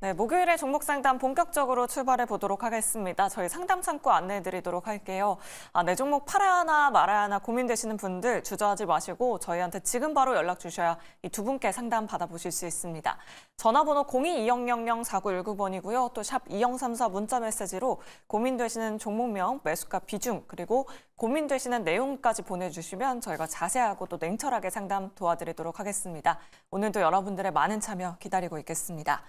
네, 목요일에 종목 상담 본격적으로 출발해 보도록 하겠습니다. 저희 상담 창구 안내해 드리도록 할게요. 내 종목 팔아야 하나 말아야 하나 고민되시는 분들 주저하지 마시고 저희한테 지금 바로 연락 주셔야 이 두 분께 상담 받아보실 수 있습니다. 전화번호 02-2000-4919번이고요. 또 샵 2034 문자 메시지로 고민되시는 종목명, 매수가 비중, 그리고 고민되시는 내용까지 보내주시면 저희가 자세하고 또 냉철하게 상담 도와드리도록 하겠습니다. 오늘도 여러분들의 많은 참여 기다리고 있겠습니다.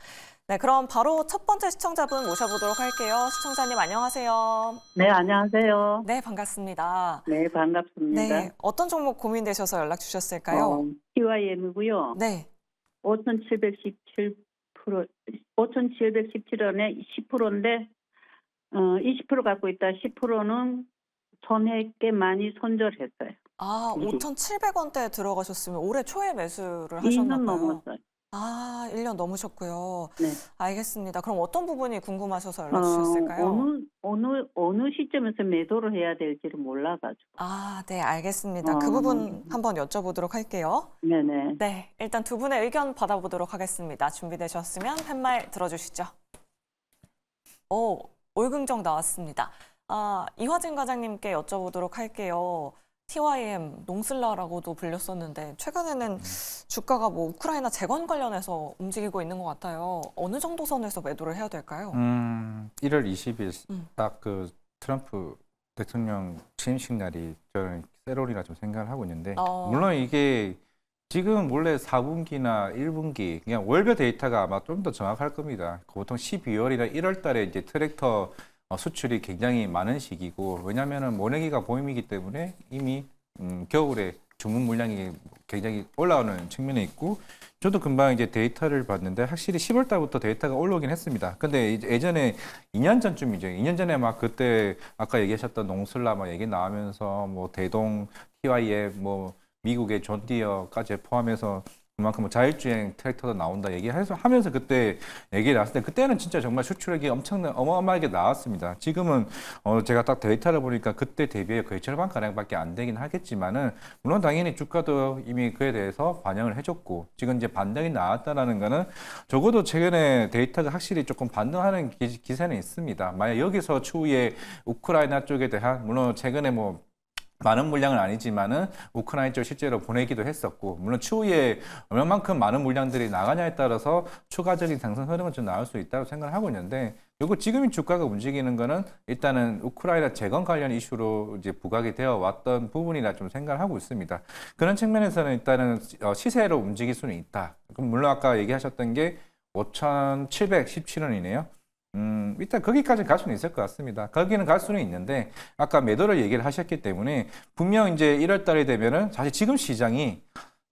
네, 그럼 바로 첫 번째 시청자분 모셔보도록 할게요. 시청자님 안녕하세요. 네, 안녕하세요. 네, 반갑습니다. 네, 반갑습니다. 네, 어떤 종목 고민되셔서 연락 주셨을까요? TYM이고요. 네. 5,717원에 10%인데, 20% 갖고 있다. 10%는 손해꽤 많이 손절했어요. 5,700원대에 들어가셨으면 올해 초에 매수를 2년 하셨나 봐요. 넘었어요. 1년 넘으셨고요. 네. 알겠습니다. 그럼 어떤 부분이 궁금하셔서 연락 주셨을까요? 어느 시점에서 매도를 해야 될지를 몰라가지고. 네, 알겠습니다. 그 부분 한번 여쭤보도록 할게요. 네네. 네, 일단 두 분의 의견 받아보도록 하겠습니다. 준비되셨으면 팻말 들어주시죠. 올긍정 나왔습니다. 이화진 과장님께 여쭤보도록 할게요. TYM, 농슬라라고도 불렸었는데 최근에는 주가가 우크라이나 재건 관련해서 움직이고 있는 것 같아요. 어느 정도 선에서 매도를 해야 될까요? 1월 20일 딱 그 트럼프 대통령 취임식 날이 저는 세롤이라 좀 생각을 하고 있는데 물론 이게 지금 원래 4분기나 1분기 그냥 월별 데이터가 아마 좀 더 정확할 겁니다. 보통 12월이나 1월 달에 이제 트랙터 수출이 굉장히 많은 시기고 왜냐하면 모내기가 봄이기 때문에 이미 겨울에 주문 물량이 굉장히 올라오는 측면이 있고 저도 금방 이제 데이터를 봤는데 확실히 10월 달부터 데이터가 올라오긴 했습니다. 근데 이제 예전에 2년 전쯤이죠. 2년 전에 막 그때 아까 얘기하셨던 농슬라 막 얘기 나오면서 뭐 대동, TYM, 뭐 미국의 존디어까지 포함해서 그만큼 자율주행 트랙터도 나온다 얘기하면서 그때 얘기 나왔을 때 그때는 진짜 정말 수출액이 어마어마하게 나왔습니다. 지금은 제가 딱 데이터를 보니까 그때 대비해 거의 절반 가량밖에 안 되긴 하겠지만은 물론 당연히 주가도 이미 그에 대해서 반영을 해줬고 지금 이제 반등이 나왔다라는 거는 적어도 최근에 데이터가 확실히 조금 반등하는 기세는 있습니다. 만약 여기서 추후에 우크라이나 쪽에 대한 물론 최근에 뭐 많은 물량은 아니지만은 우크라이나 쪽 실제로 보내기도 했었고 물론 추후에 얼마만큼 많은 물량들이 나가냐에 따라서 추가적인 상승 흐름은 좀 나올 수 있다고 생각을 하고 있는데 요거 지금 주가가 움직이는 거는 일단은 우크라이나 재건 관련 이슈로 이제 부각이 되어 왔던 부분이라 좀 생각을 하고 있습니다. 그런 측면에서는 일단은 시세로 움직일 수는 있다. 그럼 물론 아까 얘기하셨던 게 5,717원이네요. 일단 거기까지 갈 수는 있을 것 같습니다. 거기는 갈 수는 있는데 아까 매도를 얘기를 하셨기 때문에 분명 이제 1월 달이 되면은 사실 지금 시장이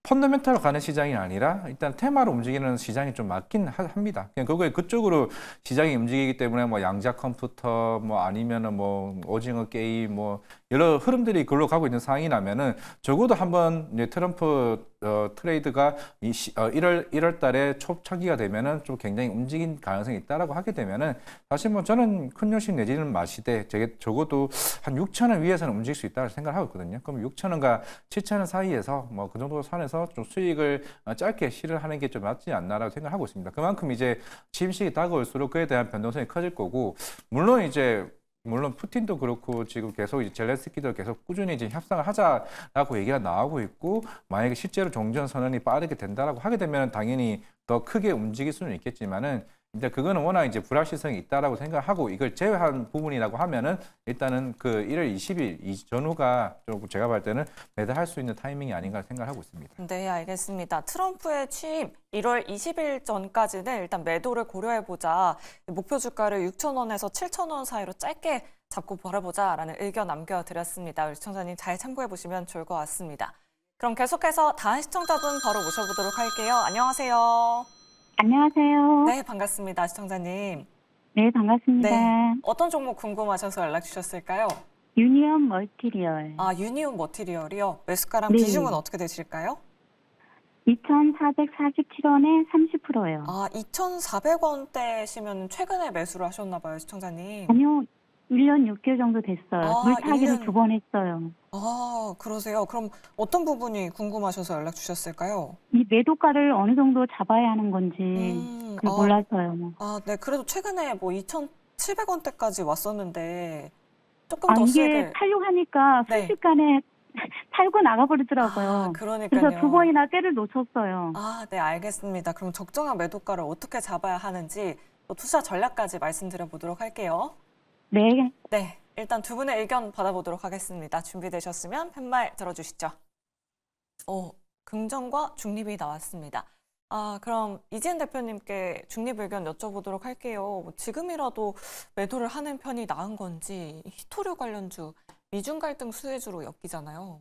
펀더멘탈로 가는 시장이 아니라 일단 테마로 움직이는 시장이 좀 맞긴 합니다. 그냥 그쪽으로 시장이 움직이기 때문에 뭐 양자 컴퓨터 뭐 아니면은 뭐 오징어 게임 뭐 여러 흐름들이 글로 가고 있는 상황이라면은 적어도 한번 이제 트럼프 트레이드가 1월 달에 초창기가 되면은 좀 굉장히 움직인 가능성이 있다라고 하게 되면은 사실 뭐 저는 큰 요식 내지는 마시되 적어도 한 6,000원 위에서는 움직일 수 있다고 생각하고 있거든요. 그럼 6,000원과 7,000원 사이에서 뭐 그 정도 선에서 좀 수익을 짧게 실현하는 게 좀 맞지 않나라고 생각하고 있습니다. 그만큼 이제 취임식이 다가올수록 그에 대한 변동성이 커질 거고 물론 푸틴도 그렇고 지금 계속 이제 젤렌스키도 계속 꾸준히 이제 협상을 하자라고 얘기가 나오고 있고 만약에 실제로 종전 선언이 빠르게 된다라고 하게 되면 당연히 더 크게 움직일 수는 있겠지만은 근데 그거는 워낙 이제 불확실성이 있다라고 생각하고 이걸 제외한 부분이라고 하면은 일단은 그 1월 20일 전후가 좀 제가 볼 때는 매도할 수 있는 타이밍이 아닌가 생각하고 있습니다. 네, 알겠습니다. 트럼프의 취임 1월 20일 전까지는 일단 매도를 고려해보자. 목표 주가를 6,000원에서 7,000원 사이로 짧게 잡고 벌어보자라는 의견 남겨드렸습니다. 우리 시청자님 잘 참고해보시면 좋을 것 같습니다. 그럼 계속해서 다음 시청자분 바로 모셔보도록 할게요. 안녕하세요. 안녕하세요. 네, 반갑습니다. 시청자님. 네, 반갑습니다. 네, 어떤 종목 궁금하셔서 연락 주셨을까요? 유니온 멀티리얼. 유니온 머티리얼이요. 매수가랑 네. 비중은 어떻게 되실까요? 2,447원에 30%요. 2,400원대시면 최근에 매수를 하셨나 봐요, 시청자님. 아니요, 1년 6개월 정도 됐어요. 아, 물타기를 1년. 2번 했어요. 아, 그러세요. 그럼 어떤 부분이 궁금하셔서 연락 주셨을까요? 이 매도가를 어느 정도 잡아야 하는 건지 그걸 아, 몰라서요. 아, 네. 그래도 최근에 뭐 2,700원대까지 왔었는데 조금 아, 더 이게 수익을. 살려고 하니까 네. 순식간에 살고 아, 나가버리더라고요. 그래서 그러니까요. 2번이나 때를 놓쳤어요. 아, 네, 알겠습니다. 그럼 적정한 매도가를 어떻게 잡아야 하는지 또 투자 전략까지 말씀드려 보도록 할게요. 네. 네, 일단 두 분의 의견 받아보도록 하겠습니다. 준비되셨으면 팻말 들어주시죠. 긍정과 중립이 나왔습니다. 아, 그럼 이지은 대표님께 중립 의견 여쭤보도록 할게요. 뭐 지금이라도 매도를 하는 편이 나은 건지, 히토류 관련주, 미중 갈등 수혜주로 엮이잖아요.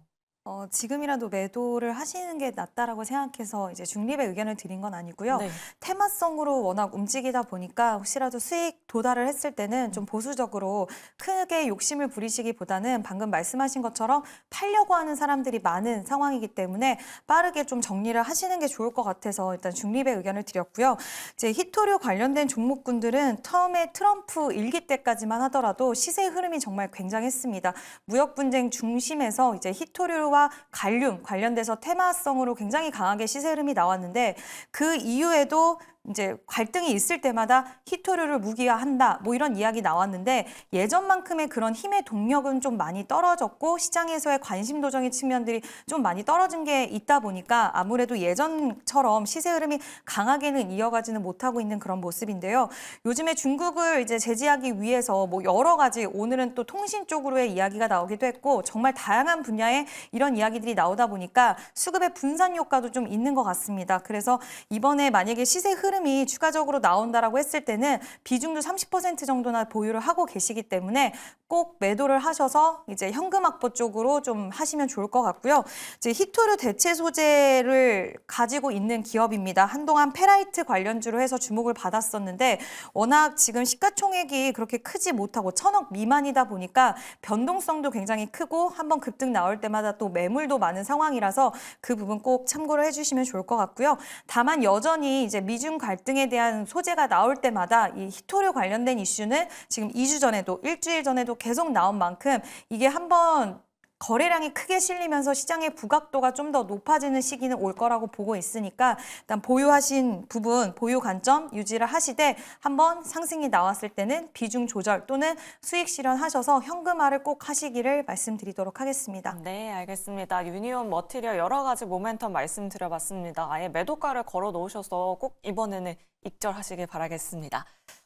지금이라도 매도를 하시는 게 낫다라고 생각해서 이제 중립의 의견을 드린 건 아니고요. 네. 테마성으로 워낙 움직이다 보니까 혹시라도 수익 도달을 했을 때는 좀 보수적으로 크게 욕심을 부리시기보다는 방금 말씀하신 것처럼 팔려고 하는 사람들이 많은 상황이기 때문에 빠르게 좀 정리를 하시는 게 좋을 것 같아서 일단 중립의 의견을 드렸고요. 이제 히토류 관련된 종목군들은 처음에 트럼프 일기 때까지만 하더라도 시세 흐름이 정말 굉장했습니다. 무역 분쟁 중심에서 이제 히토류와 갈륨 관련돼서 테마성으로 굉장히 강하게 시세 흐름이 나왔는데 그 이후에도 이제 갈등이 있을 때마다 히토류를 무기화한다 뭐 이런 이야기 나왔는데 예전만큼의 그런 힘의 동력은 좀 많이 떨어졌고 시장에서의 관심 도정의 측면들이 좀 많이 떨어진 게 있다 보니까 아무래도 예전처럼 시세 흐름이 강하게는 이어가지는 못하고 있는 그런 모습인데요. 요즘에 중국을 이제 제지하기 위해서 뭐 여러 가지 오늘은 또 통신 쪽으로의 이야기가 나오기도 했고 정말 다양한 분야에 이런 이야기들이 나오다 보니까 수급의 분산 효과도 좀 있는 것 같습니다. 그래서 이번에 만약에 시세 흐름이 추가적으로 나온다라고 했을 때는 비중도 30% 정도나 보유를 하고 계시기 때문에 꼭 매도를 하셔서 이제 현금 확보 쪽으로 좀 하시면 좋을 것 같고요. 이제 히토류 대체 소재를 가지고 있는 기업입니다. 한동안 페라이트 관련주로 해서 주목을 받았었는데 워낙 지금 시가총액이 그렇게 크지 못하고 1,000억 미만이다 보니까 변동성도 굉장히 크고 한번 급등 나올 때마다 또 매물도 많은 상황이라서 그 부분 꼭 참고를 해주시면 좋을 것 같고요. 다만 여전히 이제 미중 갈등에 대한 소재가 나올 때마다 이 히토류 관련된 이슈는 지금 2주 전에도 일주일 전에도 계속 나온 만큼 이게 한번 거래량이 크게 실리면서 시장의 부각도가 좀 더 높아지는 시기는 올 거라고 보고 있으니까 일단 보유하신 부분, 보유 관점 유지를 하시되 한번 상승이 나왔을 때는 비중 조절 또는 수익 실현하셔서 현금화를 꼭 하시기를 말씀드리도록 하겠습니다. 네, 알겠습니다. 유니온 머티리얼 여러 가지 모멘텀 말씀드려봤습니다. 아예 매도가를 걸어 놓으셔서 꼭 이번에는 익절하시길 바라겠습니다.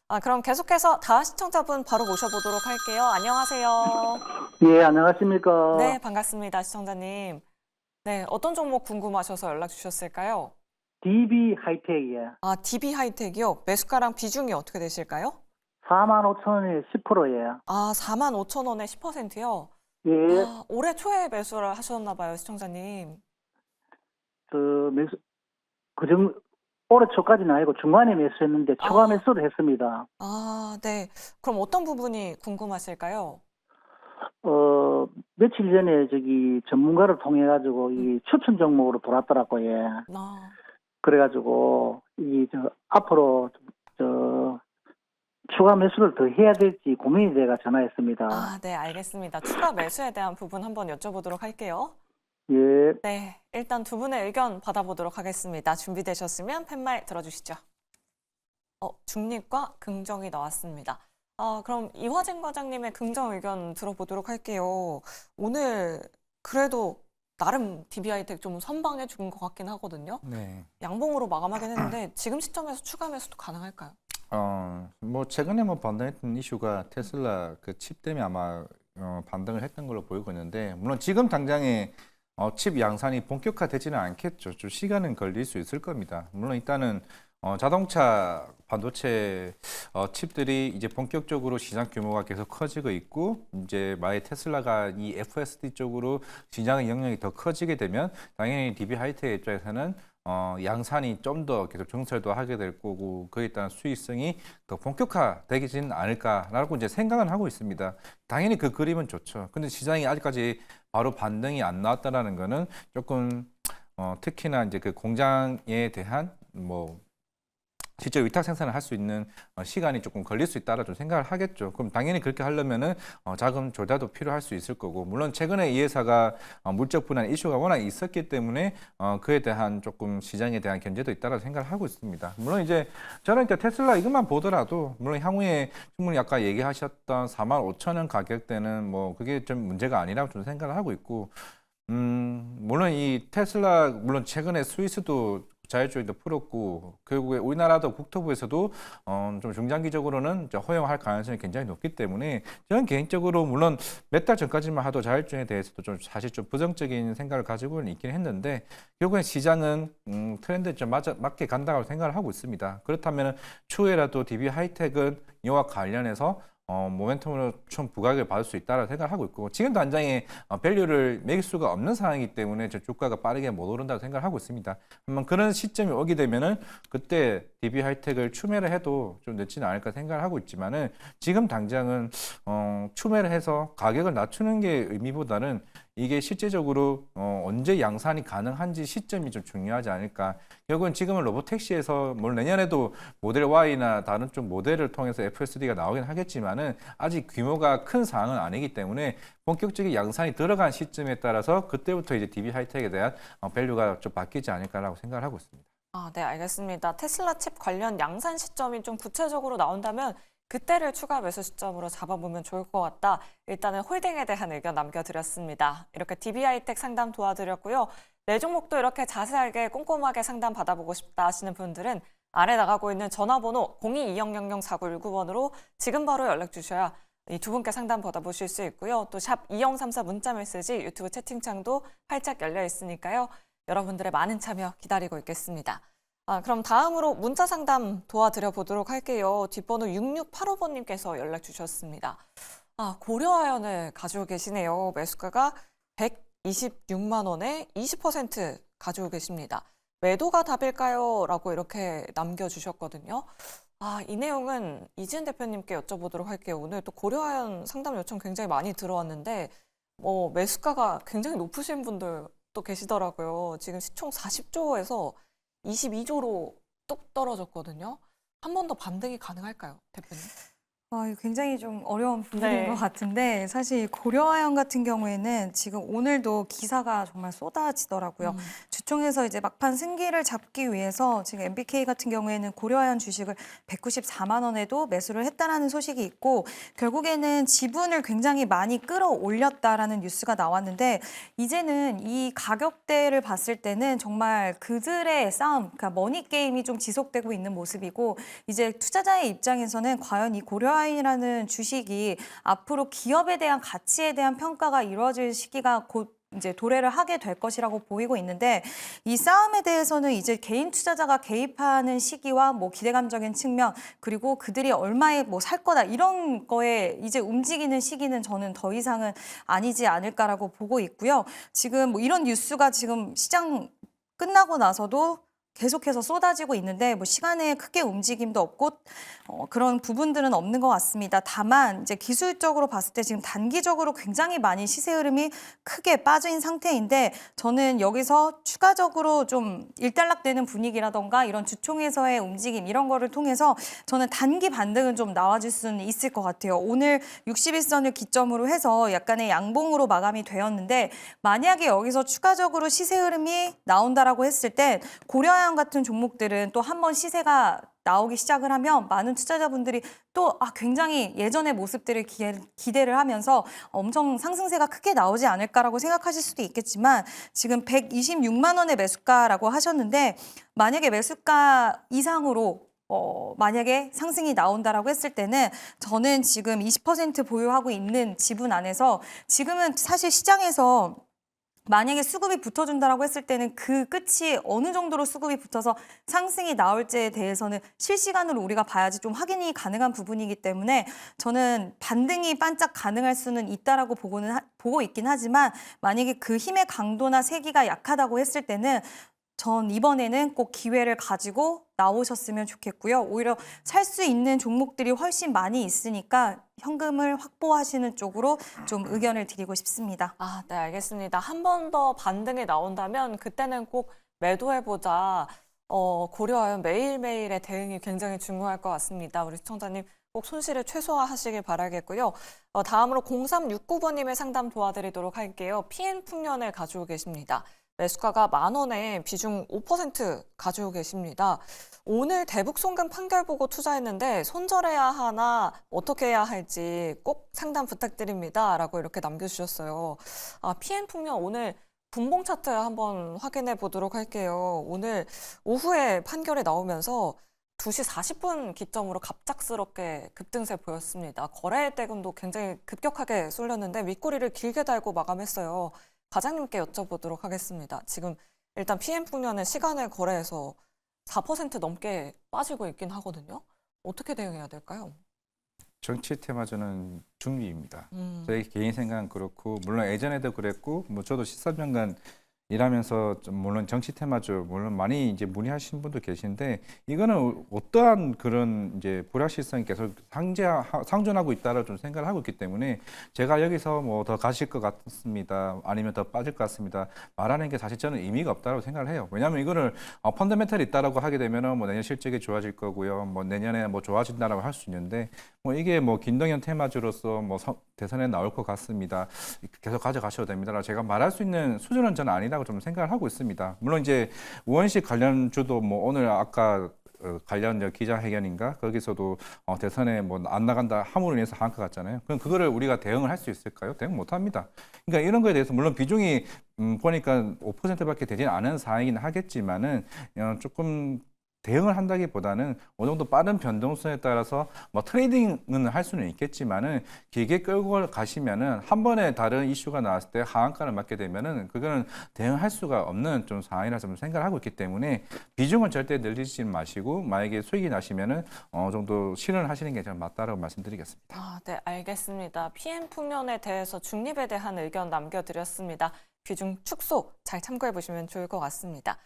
아, 그럼 계속해서 다음 시청자분 바로 모셔보도록 할게요. 안녕하세요. 예, 안녕하십니까. 네, 반갑습니다. 시청자님. 네, 어떤 종목 궁금하셔서 연락 주셨을까요? DB 하이텍이요. 아, DB 하이텍이요? 매수가랑 비중이 어떻게 되실까요? 45,000원에 10%예요. 아, 45,000원에 10%요? 예, 아, 올해 초에 매수를 하셨나 봐요, 시청자님. 매수, 올해 초까지는 아니고 중간에 매수했는데 초과 아. 매수를 했습니다. 아, 네. 그럼 어떤 부분이 궁금하실까요? 며칠 전에 전문가를 통해가지고 이 추천 종목으로 돌았더라고요. 예. 아, 그래가지고, 앞으로, 추가 매수를 더 해야 될지 고민이 돼가 전화했습니다. 아, 네, 알겠습니다. 추가 매수에 대한 부분 한번 여쭤보도록 할게요. 예. 네, 일단 두 분의 의견 받아보도록 하겠습니다. 준비되셨으면 팻말 들어주시죠. 중립과 긍정이 나왔습니다. 아, 그럼 이화진 과장님의 긍정 의견 들어보도록 할게요. 오늘 그래도 나름 DB하이텍 좀 선방해 준 것 같긴 하거든요. 네. 양봉으로 마감하긴 했는데 지금 시점에서 추가 매수도 가능할까요? 뭐 최근에 뭐 반등했던 이슈가 테슬라 그 칩 때문에 아마 반등을 했던 걸로 보이고 있는데 물론 지금 당장에 칩 양산이 본격화되지는 않겠죠. 좀 시간은 걸릴 수 있을 겁니다. 물론 일단은 자동차 반도체 칩들이 이제 본격적으로 시장 규모가 계속 커지고 있고 이제 만약 테슬라가 이 FSD 쪽으로 시장의 영역이 더 커지게 되면 당연히 DB 하이텍 입장에서는 양산이 좀 더 계속 정설도 하게 될 거고 그에 따른 수익성이 더 본격화되지는 않을까라고 이제 생각은 하고 있습니다. 당연히 그 그림은 좋죠. 근데 시장이 아직까지 바로 반등이 안 나왔다라는 거는 조금 특히나 이제 그 공장에 대한 뭐 실제 위탁 생산을 할 수 있는 시간이 조금 걸릴 수 있다라 좀 생각을 하겠죠. 그럼 당연히 그렇게 하려면은 자금 조달도 필요할 수 있을 거고, 물론 최근에 이 회사가 물적 분할 이슈가 워낙 있었기 때문에 그에 대한 조금 시장에 대한 견제도 있다라고 생각을 하고 있습니다. 물론 이제 저는 테슬라 이것만 보더라도 물론 향후에 충분히 아까 얘기하셨던 45,000원 가격대는 뭐 그게 좀 문제가 아니라고 좀 생각을 하고 있고, 물론 이 테슬라 물론 최근에 스위스도 자율주행도 풀었고 결국에 우리나라도 국토부에서도 좀 중장기적으로는 이제 허용할 가능성이 굉장히 높기 때문에 저는 개인적으로 물론 몇 달 전까지만 하도 자율주행에 대해서도 좀 사실 좀 부정적인 생각을 가지고는 있긴 했는데 결국엔 시장은 트렌드에 좀 맞게 간다고 생각을 하고 있습니다. 그렇다면 추후에라도 DB 하이텍은 이와 관련해서 모멘텀으로 좀 부각을 받을 수 있다고 생각을 하고 있고, 지금 당장에 밸류를 매길 수가 없는 상황이기 때문에 저 주가가 빠르게 못 오른다고 생각을 하고 있습니다. 한번 그런 시점이 오게 되면은 그때 DB 하이텍을 추매를 해도 좀 늦지는 않을까 생각을 하고 있지만은 지금 당장은 추매를 해서 가격을 낮추는 게 의미보다는 이게 실제적으로 언제 양산이 가능한지 시점이 좀 중요하지 않을까. 결국은 지금은 로보택시에서 물론 내년에도 모델 Y나 다른 쪽 모델을 통해서 FSD가 나오긴 하겠지만은 아직 규모가 큰 사항은 아니기 때문에 본격적인 양산이 들어간 시점에 따라서 그때부터 이제 DB 하이텍에 대한 밸류가 좀 바뀌지 않을까라고 생각을 하고 있습니다. 네, 알겠습니다. 테슬라 칩 관련 양산 시점이 좀 구체적으로 나온다면 그때를 추가 매수 시점으로 잡아보면 좋을 것 같다. 일단은 홀딩에 대한 의견 남겨드렸습니다. 이렇게 DB 하이텍 상담 도와드렸고요. 내 종목도 이렇게 자세하게 꼼꼼하게 상담 받아보고 싶다 하시는 분들은 아래 나가고 있는 전화번호 02-2000-4919번으로 지금 바로 연락 주셔야 이 두 분께 상담 받아보실 수 있고요. 또 샵 2034 문자 메시지 유튜브 채팅창도 활짝 열려 있으니까요. 여러분들의 많은 참여 기다리고 있겠습니다. 그럼 다음으로 문자 상담 도와드려 보도록 할게요. 뒷번호 6685번님께서 연락 주셨습니다. 고려아연을 가지고 계시네요. 매수가가 126만 원에 20% 가지고 계십니다. 매도가 답일까요? 라고 이렇게 남겨주셨거든요. 이 내용은 이지은 대표님께 여쭤보도록 할게요. 오늘 또 고려아연 상담 요청 굉장히 많이 들어왔는데 매수가가 굉장히 높으신 분들 또 계시더라고요. 지금 시총 40조에서 22조로 뚝 떨어졌거든요. 한 번 더 반등이 가능할까요, 대표님? 이거 굉장히 좀 어려운 부분인 네. 것 같은데 사실 고려아연 같은 경우에는 지금 오늘도 기사가 정말 쏟아지더라고요. 주총에서 이제 막판 승기를 잡기 위해서 지금 MBK 같은 경우에는 고려아연 주식을 194만 원에도 매수를 했다라는 소식이 있고 결국에는 지분을 굉장히 많이 끌어올렸다라는 뉴스가 나왔는데 이제는 이 가격대를 봤을 때는 정말 그들의 싸움, 그러니까 머니 게임이 좀 지속되고 있는 모습이고 이제 투자자의 입장에서는 과연 이 고려아연이라는 주식이 앞으로 기업에 대한 가치에 대한 평가가 이루어질 시기가 곧 이제 도래를 하게 될 것이라고 보이고 있는데 이 싸움에 대해서는 이제 개인 투자자가 개입하는 시기와 뭐 기대감적인 측면 그리고 그들이 얼마에 뭐 살 거다 이런 거에 이제 움직이는 시기는 저는 더 이상은 아니지 않을까라고 보고 있고요. 지금 뭐 이런 뉴스가 지금 시장 끝나고 나서도 계속해서 쏟아지고 있는데 뭐 시간에 크게 움직임도 없고 그런 부분들은 없는 것 같습니다. 다만 이제 기술적으로 봤을 때 지금 단기적으로 굉장히 많이 시세 흐름이 크게 빠진 상태인데 저는 여기서 추가적으로 좀 일단락되는 분위기라던가 이런 주총에서의 움직임 이런 거를 통해서 저는 단기 반등은 좀 나와줄 수는 있을 것 같아요. 오늘 61선을 기점으로 해서 약간의 양봉으로 마감이 되었는데 만약에 여기서 추가적으로 시세 흐름이 나온다라고 했을 때 고려아연 같은 종목들은 또 한 번 시세가 나오기 시작을 하면 많은 투자자분들이 또 굉장히 예전의 모습들을 기대를 하면서 엄청 상승세가 크게 나오지 않을까라고 생각하실 수도 있겠지만 지금 126만 원의 매수가라고 하셨는데 만약에 매수가 이상으로 만약에 상승이 나온다라고 했을 때는 저는 지금 20% 보유하고 있는 지분 안에서 지금은 사실 시장에서 만약에 수급이 붙어준다라고 했을 때는 그 끝이 어느 정도로 수급이 붙어서 상승이 나올지에 대해서는 실시간으로 우리가 봐야지 좀 확인이 가능한 부분이기 때문에 저는 반등이 반짝 가능할 수는 있다라고 보고 있긴 하지만 만약에 그 힘의 강도나 세기가 약하다고 했을 때는 전 이번에는 꼭 기회를 가지고 나오셨으면 좋겠고요. 오히려 살 수 있는 종목들이 훨씬 많이 있으니까 현금을 확보하시는 쪽으로 좀 의견을 드리고 싶습니다. 네, 알겠습니다. 한 번 더 반등이 나온다면 그때는 꼭 매도해보자. 고려하여 매일매일의 대응이 굉장히 중요할 것 같습니다. 우리 시청자님 꼭 손실을 최소화하시길 바라겠고요. 다음으로 0369번님의 상담 도와드리도록 할게요. PN풍년을 가지고 계십니다. 매수가가 10,000원에 비중 5% 가지고 계십니다. 오늘 대북 송금 판결 보고 투자했는데 손절해야 하나 어떻게 해야 할지 꼭 상담 부탁드립니다. 라고 이렇게 남겨주셨어요. PN풍년 오늘 분봉 차트 한번 확인해 보도록 할게요. 오늘 오후에 판결이 나오면서 2시 40분 기점으로 갑작스럽게 급등세 보였습니다. 거래 대금도 굉장히 급격하게 쏠렸는데 윗꼬리를 길게 달고 마감했어요. 과장님께 여쭤보도록 하겠습니다. 지금 일단 PN풍년은 시간을 거래해서 4% 넘게 빠지고 있긴 하거든요. 어떻게 대응해야 될까요? 정치 테마주는 중립입니다. 제 개인 생각은 그렇고 물론 예전에도 그랬고 뭐 저도 13년간 일하면서 좀 물론 정치 테마주 물론 많이 이제 문의하신 분도 계신데 이거는 어떠한 그런 이제 불확실성이 계속 상존하고 있다라고 좀 생각을 하고 있기 때문에 제가 여기서 뭐 더 가실 것 같습니다 아니면 더 빠질 것 같습니다 말하는 게 사실 저는 의미가 없다고 생각을 해요. 왜냐하면 이거를 펀더멘털이 있다라고 하게 되면은 뭐 내년 실적이 좋아질 거고요, 뭐 내년에 뭐 좋아진다라고 할 수 있는데 뭐 이게 뭐 김동연 테마주로서 뭐 대선에 나올 것 같습니다. 계속 가져가셔도 됩니다. 제가 말할 수 있는 수준은 저는 아니라고 좀 생각을 하고 있습니다. 물론 이제 우원식 관련주도 뭐 오늘 아까 관련 기자회견인가 거기서도 대선에 뭐 안 나간다 함으로 인해서 한것 같잖아요. 그럼 그거를 우리가 대응을 할 수 있을까요? 대응 못합니다. 그러니까 이런 거에 대해서 물론 비중이 보니까 5%밖에 되지는 않은 사항이긴 하겠지만은 조금 대응을 한다기보다는 어느 정도 빠른 변동성에 따라서 뭐 트레이딩은 할 수는 있겠지만은 길게 끌고 가시면은 한 번에 다른 이슈가 나왔을 때 하한가를 맞게 되면은 그거는 대응할 수가 없는 좀 상황이라 좀 생각을 하고 있기 때문에 비중은 절대 늘리지 마시고 만약에 수익이 나시면은 어느 정도 실현을 하시는 게 저는 맞다라고 말씀드리겠습니다. 네, 알겠습니다. PN풍년에 대해서 중립에 대한 의견 남겨드렸습니다. 비중 축소 잘 참고해 보시면 좋을 것 같습니다.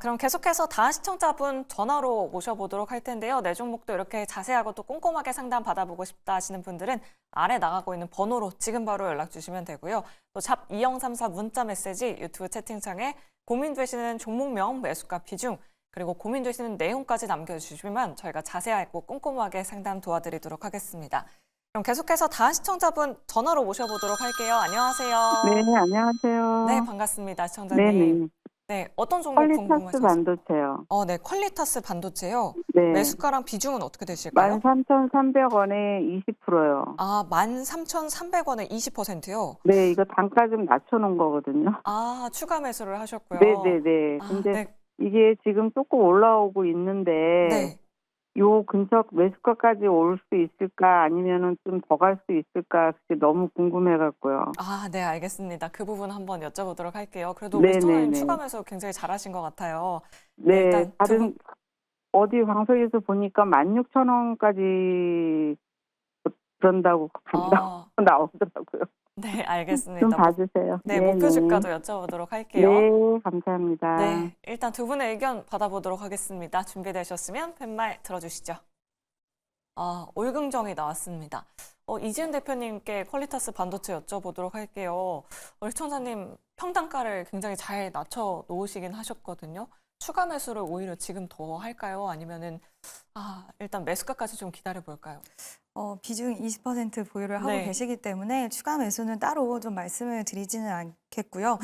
그럼 계속해서 다음 시청자분 전화로 모셔보도록 할 텐데요. 내 종목도 이렇게 자세하고 또 꼼꼼하게 상담 받아보고 싶다 하시는 분들은 아래 나가고 있는 번호로 지금 바로 연락 주시면 되고요. 또 샵 2034 문자 메시지 유튜브 채팅창에 고민되시는 종목명, 매수가 비중, 그리고 고민되시는 내용까지 남겨주시면 저희가 자세하고 꼼꼼하게 상담 도와드리도록 하겠습니다. 그럼 계속해서 다음 시청자분 전화로 모셔보도록 할게요. 안녕하세요. 네, 안녕하세요. 네, 반갑습니다. 시청자님. 네네. 네, 어떤 종목 퀄리타스 궁금하셨어요? 반도체요. 네, 퀄리타스 반도체요. 네. 매수가랑 비중은 어떻게 되실까요? 13,300원에 20%요. 13,300원에 20%요? 네, 이거 단가 좀 낮춰놓은 거거든요. 추가 매수를 하셨고요. 네네네. 근데 네. 이게 지금 조금 올라오고 있는데 네. 요 근처 매수가까지 올 수 있을까 아니면은 좀 더 갈 수 있을까 그게 너무 궁금해갖고요. 네, 알겠습니다. 그 부분 한번 여쭤보도록 할게요. 그래도 네네네. 우리 시청자님 추가 매수 굉장히 잘하신 것 같아요. 네, 일단 다른 어디 방송에서 보니까 16,000원까지 그런다고 간다고 나오더라고요. 네, 알겠습니다. 좀 봐주세요. 네, 네네. 목표 주가도 여쭤보도록 할게요. 네, 감사합니다. 네, 일단 두 분의 의견 받아보도록 하겠습니다. 준비되셨으면 팻말 들어주시죠. 올긍정이 나왔습니다. 이지은 대표님께 퀄리타스 반도체 여쭤보도록 할게요. 시청자님 평단가를 굉장히 잘 낮춰 놓으시긴 하셨거든요. 추가 매수를 오히려 지금 더 할까요? 아니면은 일단 매수가까지 좀 기다려 볼까요? 비중 20% 보유를 하고 네. 계시기 때문에 추가 매수는 따로 좀 말씀을 드리지는 않겠고요.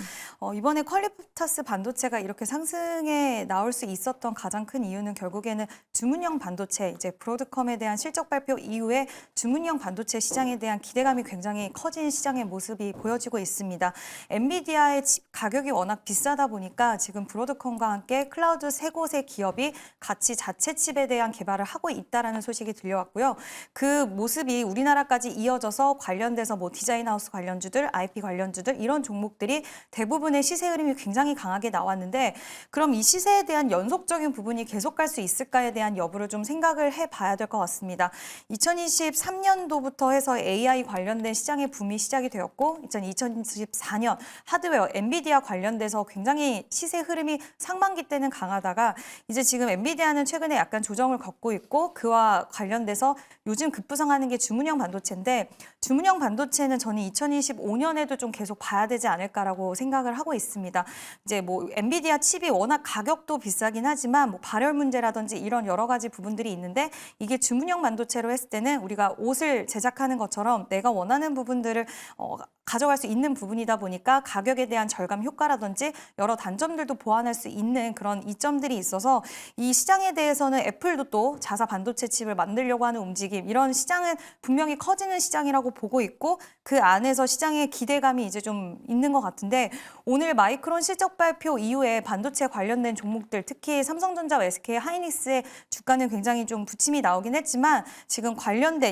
이번에 퀄리타스 반도체가 이렇게 상승에 나올 수 있었던 가장 큰 이유는 결국에는 주문형 반도체, 이제 브로드컴에 대한 실적 발표 이후에 주문형 반도체 시장에 대한 기대감이 굉장히 커진 시장의 모습이 보여지고 있습니다. 엔비디아의 칩 가격이 워낙 비싸다 보니까 지금 브로드컴과 함께 클라우드 세 곳의 기업이 같이 자체 칩에 대한 개발을 하고 있다라는 소식이 들려왔고요. 그 모습이 우리나라까지 이어져서 관련돼서 뭐 디자인하우스 관련주들, IP 관련주들 이런 종목들이 대부분의 시세 흐름이 굉장히 강하게 나왔는데 그럼 이 시세에 대한 연속적인 부분이 계속 갈 수 있을까에 대한 여부를 좀 생각을 해봐야 될 것 같습니다. 2023년도부터 해서 AI 관련된 시장의 붐이 시작이 되었고 2024년 하드웨어, 엔비디아 관련돼서 굉장히 시세 흐름이 상반기 때는 강하다가 이제 지금 엔비디아는 최근에 약간 조정 조정을 걷고 있고 그와 관련돼서 요즘 급부상하는 게 주문형 반도체인데 주문형 반도체는 저는 2025년에도 좀 계속 봐야 되지 않을까라고 생각을 하고 있습니다. 이제 뭐 엔비디아 칩이 워낙 가격도 비싸긴 하지만 뭐 발열 문제라든지 이런 여러 가지 부분들이 있는데 이게 주문형 반도체로 했을 때는 우리가 옷을 제작하는 것처럼 내가 원하는 부분들을 가져갈 수 있는 부분이다 보니까 가격에 대한 절감 효과라든지 여러 단점들도 보완할 수 있는 그런 이점들이 있어서 이 시장에 대해서는 애플도 또 자사 반도체 칩을 만들려고 하는 움직임, 이런 시장은 분명히 커지는 시장이라고 보고 있고 그 안에서 시장의 기대감이 이제 좀 있는 것 같은데 오늘 마이크론 실적 발표 이후에 반도체 관련된 종목들, 특히 삼성전자, SK 하이닉스의 주가는 굉장히 좀 부침이 나오긴 했지만 지금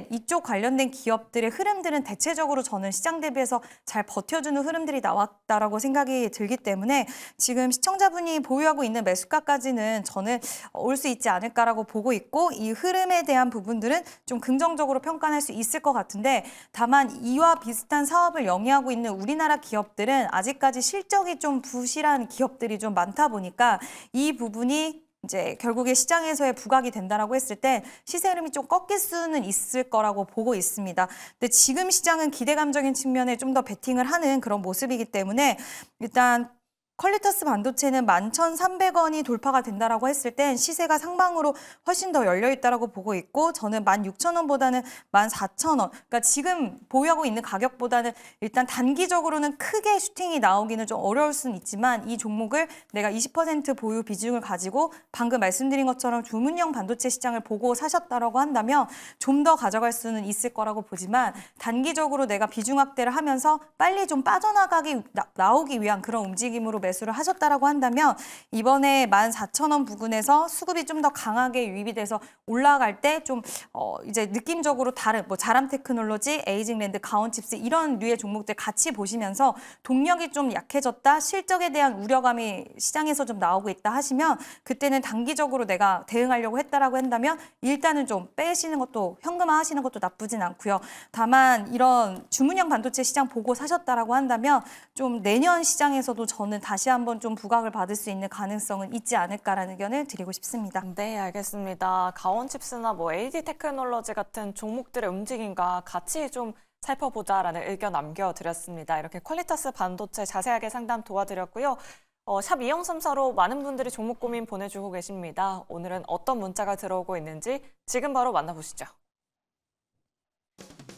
이쪽 관련된 기업들의 흐름들은 대체적으로 저는 시장 대비해서 잘 버텨주는 흐름들이 나왔다라고 생각이 들기 때문에 지금 시청자분이 보유하고 있는 매수가까지는 저는 올 수 있지 않을까라고 보고 있고 이 흐름에 대한 부분들은 좀 긍정적으로 평가할 수 있을 것 같은데 다만 이와 비슷한 사업을 영위하고 있는 우리나라 기업들은 아직까지 실적이 좀 부실한 기업들이 좀 많다 보니까 이 부분이 이제 결국에 시장에서의 부각이 된다라고 했을 때 시세 흐름이 좀 꺾일 수는 있을 거라고 보고 있습니다. 근데 지금 시장은 기대감적인 측면에 좀 더 베팅을 하는 그런 모습이기 때문에 일단 퀄리터스 반도체는 11,300원이 돌파가 된다라고 했을 땐 시세가 상방으로 훨씬 더 열려 있다라고 보고 있고 저는 16,000원보다는 14,000원. 그러니까 지금 보유하고 있는 가격보다는 일단 단기적으로는 크게 슈팅이 나오기는 좀 어려울 수는 있지만 이 종목을 내가 20% 보유 비중을 가지고 방금 말씀드린 것처럼 주문형 반도체 시장을 보고 사셨다라고 한다면 좀 더 가져갈 수는 있을 거라고 보지만 단기적으로 내가 비중 확대를 하면서 빨리 좀 나오기 위한 그런 움직임으로 매수를 하셨다라고 한다면 이번에 14,000원 부근에서 수급이 좀 더 강하게 유입이 돼서 올라갈 때 좀 이제 느낌적으로 다른 뭐 자람 테크놀로지, 에이징랜드, 가온칩스 이런 류의 종목들 같이 보시면서 동력이 좀 약해졌다, 실적에 대한 우려감이 시장에서 좀 나오고 있다 하시면 그때는 단기적으로 내가 대응하려고 했다라고 한다면 일단은 좀 빼시는 것도 현금화하시는 것도 나쁘진 않고요. 다만 이런 주문형 반도체 시장 보고 사셨다라고 한다면 좀 내년 시장에서도 저는 다시 한번 좀 부각을 받을 수 있는 가능성은 있지 않을까라는 의견을 드리고 싶습니다. 네, 알겠습니다. 가온칩스나 뭐 AD 테크놀로지 같은 종목들의 움직임과 같이 좀 살펴보자라는 의견 남겨드렸습니다. 이렇게 퀄리터스 반도체 자세하게 상담 도와드렸고요. 샵 2034로 많은 분들이 종목 고민 보내주고 계십니다. 오늘은 어떤 문자가 들어오고 있는지 지금 바로 만나보시죠.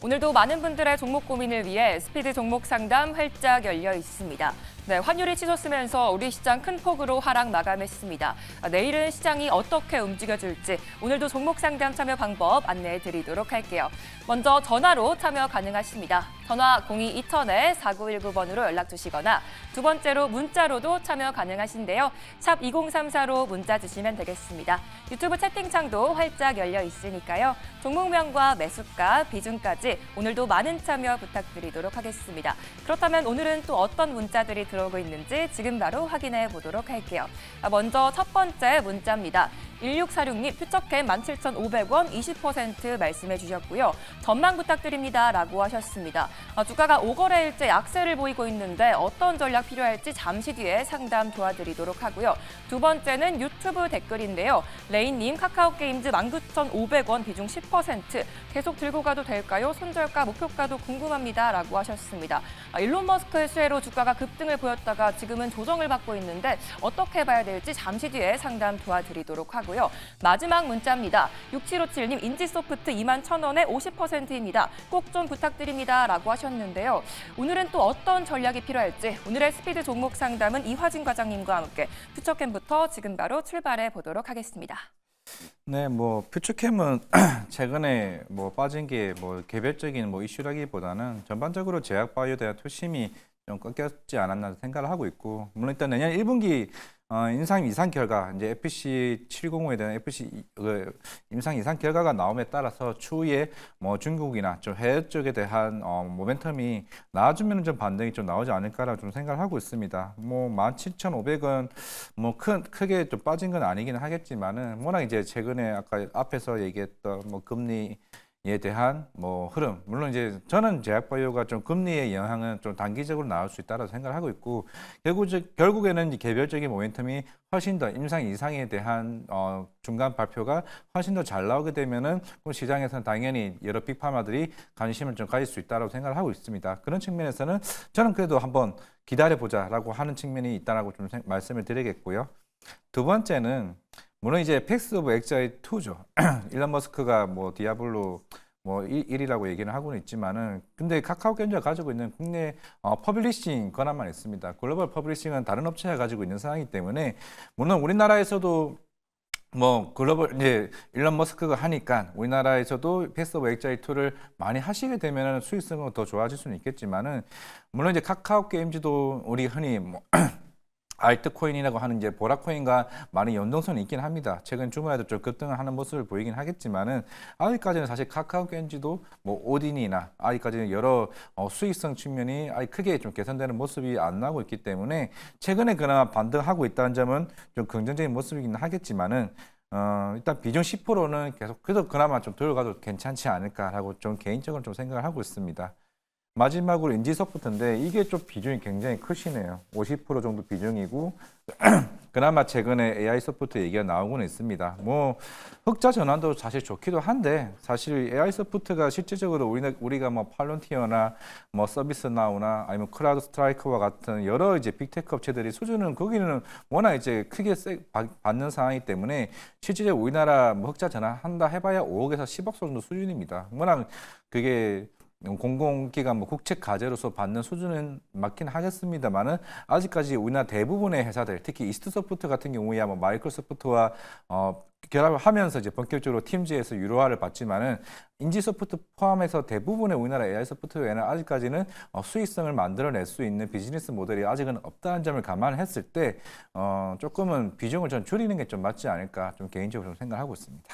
오늘도 많은 분들의 종목 고민을 위해 스피드 종목 상담 활짝 열려 있습니다. 네, 환율이 치솟으면서 우리 시장 큰 폭으로 하락 마감했습니다. 내일은 시장이 어떻게 움직여줄지 오늘도 종목 상담 참여 방법 안내해 드리도록 할게요. 먼저 전화로 참여 가능하십니다. 전화 02-2000-4919번으로 연락 주시거나 두 번째로 문자로도 참여 가능하신데요. 샵 2034로 문자 주시면 되겠습니다. 유튜브 채팅창도 활짝 열려 있으니까요. 종목명과 매수가, 비중까지 오늘도 많은 참여 부탁드리도록 하겠습니다. 그렇다면 오늘은 또 어떤 문자들이 들어오고 있는지 지금 바로 확인해 보도록 할게요. 먼저 첫 번째 문자입니다. 1646님 퓨처캠 17,500원 20% 말씀해 주셨고요. 전망 부탁드립니다 라고 하셨습니다. 주가가 5거래일째 약세를 보이고 있는데 어떤 전략 필요할지 잠시 뒤에 상담 도와드리도록 하고요. 두 번째는 유튜브 댓글인데요. 레인님 카카오게임즈 19,500원 비중 10% 계속 들고 가도 될까요? 손절가 목표가도 궁금합니다 라고 하셨습니다. 일론 머스크의 수혜로 주가가 급등을 보였다가 지금은 조정을 받고 있는데 어떻게 봐야 될지 잠시 뒤에 상담 도와드리도록 하고요. 마지막 문자입니다. 6757님 인지소프트 21,000원에 50%입니다. 꼭 좀 부탁드립니다 라고 하셨는데요. 오늘은 또 어떤 전략이 필요할지 오늘의 스피드 종목 상담은 이화진 과장님과 함께 퓨처캠부터 지금 바로 출발해 보도록 하겠습니다. 네, 뭐 퓨처캠은 최근에 뭐 빠진 게 뭐 개별적인 뭐 이슈라기보다는 전반적으로 제약바이오에 대한 투심이 좀 꺾였지 않았나 생각을 하고 있고, 물론 일단 내년 1분기 임상 이상 결과 이제 FC 705에 대한 FC 임상 이상 결과가 나옴에 따라서 추후에 뭐 중국이나 좀 해외 쪽에 대한 모멘텀이 나와주면 좀 반등이 좀 나오지 않을까라고 좀 생각을 하고 있습니다. 뭐 17,500원 뭐 크게 좀 빠진 건 아니기는 하겠지만은 워낙 이제 최근에 아까 앞에서 얘기했던 뭐 금리 대한 뭐 흐름, 물론 이제 저는 제약바이오가 좀 금리의 영향은 좀 단기적으로 나올 수 있다고 생각을 하고 있고, 결국에는 이제 개별적인 모멘텀이 훨씬 더 임상 이상에 대한 중간 발표가 훨씬 더 잘 나오게 되면은 그 시장에서는 당연히 여러 빅파마들이 관심을 좀 가질 수 있다고 생각을 하고 있습니다. 그런 측면에서는 저는 그래도 한번 기다려보자라고 하는 측면이 있다라고 좀 말씀을 드리겠고요. 두 번째는 물론 이제 팩스 오브 엑자이 2죠. 일론 머스크가 뭐 디아블로 뭐 1이라고 얘기는 하고는 있지만은, 근데 카카오 견주가 가지고 있는 국내 퍼블리싱 권한만 있습니다. 글로벌 퍼블리싱은 다른 업체가 가지고 있는 상황이기 때문에, 물론 우리나라에서도 뭐 글로벌 이제 일론 머스크가 하니까 우리나라에서도 팩스 오브 엑자이 2를 많이 하시게 되면은 수익성은 더 좋아질 수는 있겠지만은, 물론 이제 카카오 게임즈도 우리 흔히 뭐 알트코인이라고 하는 이제 보라코인과 많이 연동성이 있긴 합니다. 최근 주말에도 좀 급등을 하는 모습을 보이긴 하겠지만은, 아직까지는 사실 카카오 게임즈도 뭐 오딘이나 아직까지는 여러 수익성 측면이 아직 크게 좀 개선되는 모습이 안 나오고 있기 때문에, 최근에 그나마 반등하고 있다는 점은 좀 긍정적인 모습이긴 하겠지만은, 일단 비중 10%는 계속 그래도 그나마 좀 들어가도 괜찮지 않을까라고 좀 개인적으로 좀 생각을 하고 있습니다. 마지막으로 인지소프트인데, 이게 좀 비중이 굉장히 크시네요. 50% 정도 비중이고, 그나마 최근에 AI 소프트 얘기가 나오고는 있습니다. 뭐 흑자 전환도 사실 좋기도 한데, 사실 AI 소프트가 실질적으로 우리가 뭐 팔론티어나 뭐 서비스나우나 아니면 크라우드 스트라이크와 같은 여러 이제 빅테크 업체들이 수준은 거기는 워낙 이제 크게 받는 상황이기 때문에, 실질적으로 우리나라 뭐 흑자 전환한다 해봐야 5억에서 10억 정도 수준입니다. 워낙 그게 공공기관 뭐 국책 과제로서 받는 수준은 맞긴 하겠습니다만은, 아직까지 우리나라 대부분의 회사들, 특히 이스트소프트 같은 경우야 뭐 마이크로소프트와 결합을 하면서 이제 본격적으로 팀즈에서 유료화를 받지만은, 인지소프트 포함해서 대부분의 우리나라 AI 소프트웨어는 아직까지는 수익성을 만들어낼 수 있는 비즈니스 모델이 아직은 없다는 점을 감안했을 때 조금은 비중을 좀 줄이는 게 좀 맞지 않을까, 좀 개인적으로 좀 생각하고 있습니다.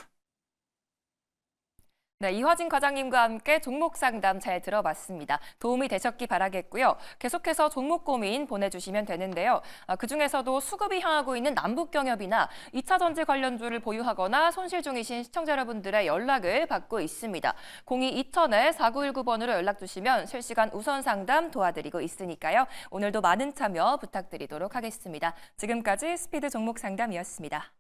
네, 이화진 과장님과 함께 종목 상담 잘 들어봤습니다. 도움이 되셨기 바라겠고요. 계속해서 종목 고민 보내주시면 되는데요. 그중에서도 수급이 향하고 있는 남북경협이나 2차 전지 관련주를 보유하거나 손실 중이신 시청자 여러분들의 연락을 받고 있습니다. 02-2000-4919번으로 연락 주시면 실시간 우선 상담 도와드리고 있으니까요. 오늘도 많은 참여 부탁드리도록 하겠습니다. 지금까지 스피드 종목 상담이었습니다.